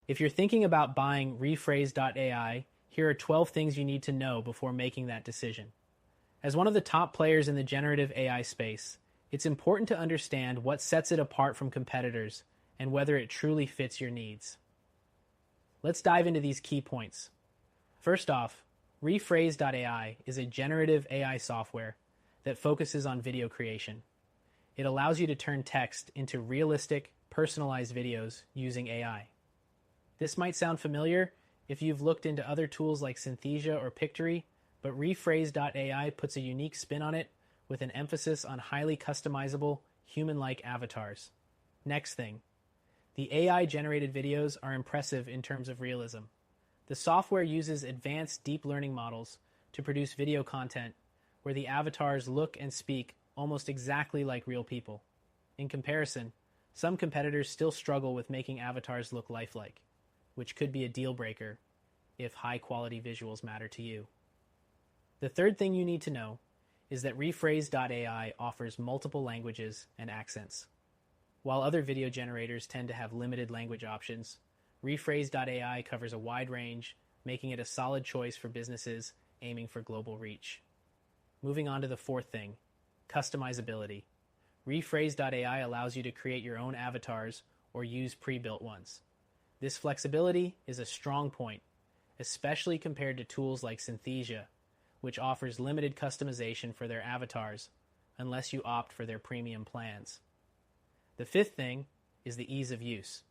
If you're thinking about buying Rephrase.ai, here are 12 things you need to know before making that decision. As one of the top players in the generative AI space, it's important to understand what sets it apart from competitors and whether it truly fits your needs. Let's dive into these key points. First off, Rephrase.ai is a generative AI software that focuses on video creation. It allows you to turn text into realistic, personalized videos using AI. This might sound familiar if you've looked into other tools like Synthesia or Pictory, but Rephrase.ai puts a unique spin on it with an emphasis on highly customizable, human-like avatars. Next thing, the AI-generated videos are impressive in terms of realism. The software uses advanced deep learning models to produce video content where the avatars look and speak almost exactly like real people. In comparison, some competitors still struggle with making avatars look lifelike, which could be a deal breaker if high-quality visuals matter to you. The third thing you need to know is that Rephrase.ai offers multiple languages and accents. While other video generators tend to have limited language options, Rephrase.ai covers a wide range, making it a solid choice for businesses aiming for global reach. Moving on to the fourth thing, customizability. Rephrase.ai allows you to create your own avatars or use pre-built ones. This flexibility is a strong point, especially compared to tools like Synthesia, which offers limited customization for their avatars unless you opt for their premium plans. The fifth thing is the ease of use.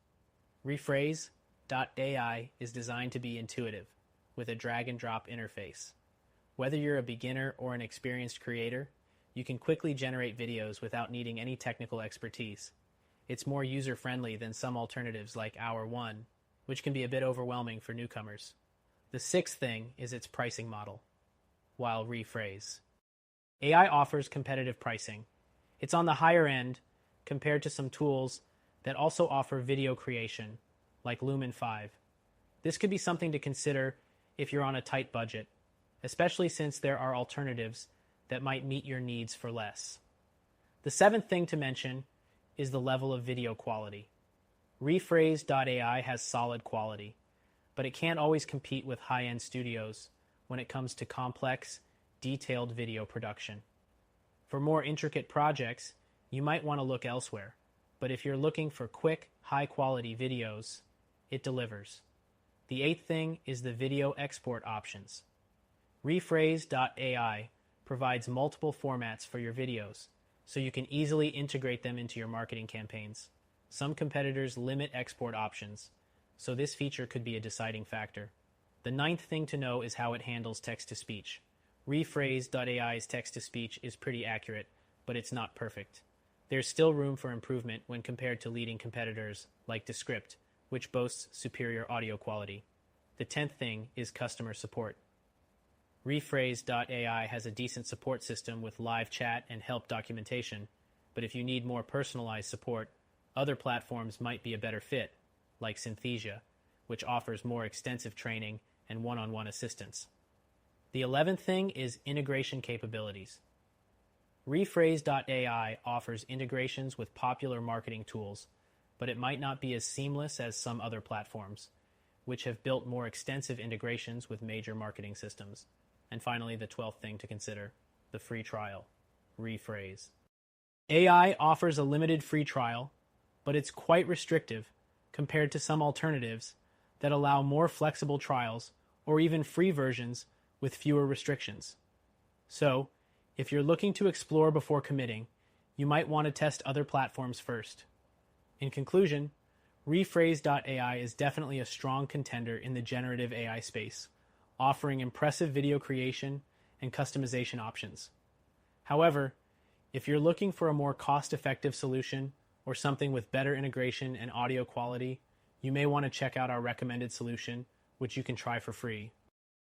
Rephrase.ai is designed to be intuitive, with a drag-and-drop interface. Whether you're a beginner or an experienced creator, you can quickly generate videos without needing any technical expertise. It's more user-friendly than some alternatives like Hour One, which can be a bit overwhelming for newcomers. The sixth thing is its pricing model. While Rephrase.ai offers competitive pricing, it's on the higher end compared to some tools that also offer video creation, like Lumen 5. This could be something to consider if you're on a tight budget, especially since there are alternatives that might meet your needs for less. The seventh thing to mention is the level of video quality. Rephrase.ai has solid quality, but it can't always compete with high-end studios when it comes to complex, detailed video production. For more intricate projects, you might want to look elsewhere, but if you're looking for quick, high-quality videos, it delivers. The eighth thing is the video export options. Rephrase.ai provides multiple formats for your videos, so you can easily integrate them into your marketing campaigns. Some competitors limit export options, so this feature could be a deciding factor. The ninth thing to know is how it handles text-to-speech. Rephrase.ai's text-to-speech is pretty accurate, but it's not perfect. There's still room for improvement when compared to leading competitors like Descript, which boasts superior audio quality. The 10th thing is customer support. Rephrase.ai has a decent support system with live chat and help documentation, but if you need more personalized support, other platforms might be a better fit, like Synthesia, which offers more extensive training and one-on-one assistance. The 11th thing is integration capabilities. Rephrase.ai offers integrations with popular marketing tools, but it might not be as seamless as some other platforms, which have built more extensive integrations with major marketing systems. And finally, the 12th thing to consider, the free trial. Rephrase. AI offers a limited free trial, but it's quite restrictive compared to some alternatives that allow more flexible trials or even free versions with fewer restrictions. So, if you're looking to explore before committing, you might want to test other platforms first. In conclusion, Rephrase.ai is definitely a strong contender in the generative AI space, offering impressive video creation and customization options. However, if you're looking for a more cost-effective solution or something with better integration and audio quality, you may want to check out our recommended solution, which you can try for free.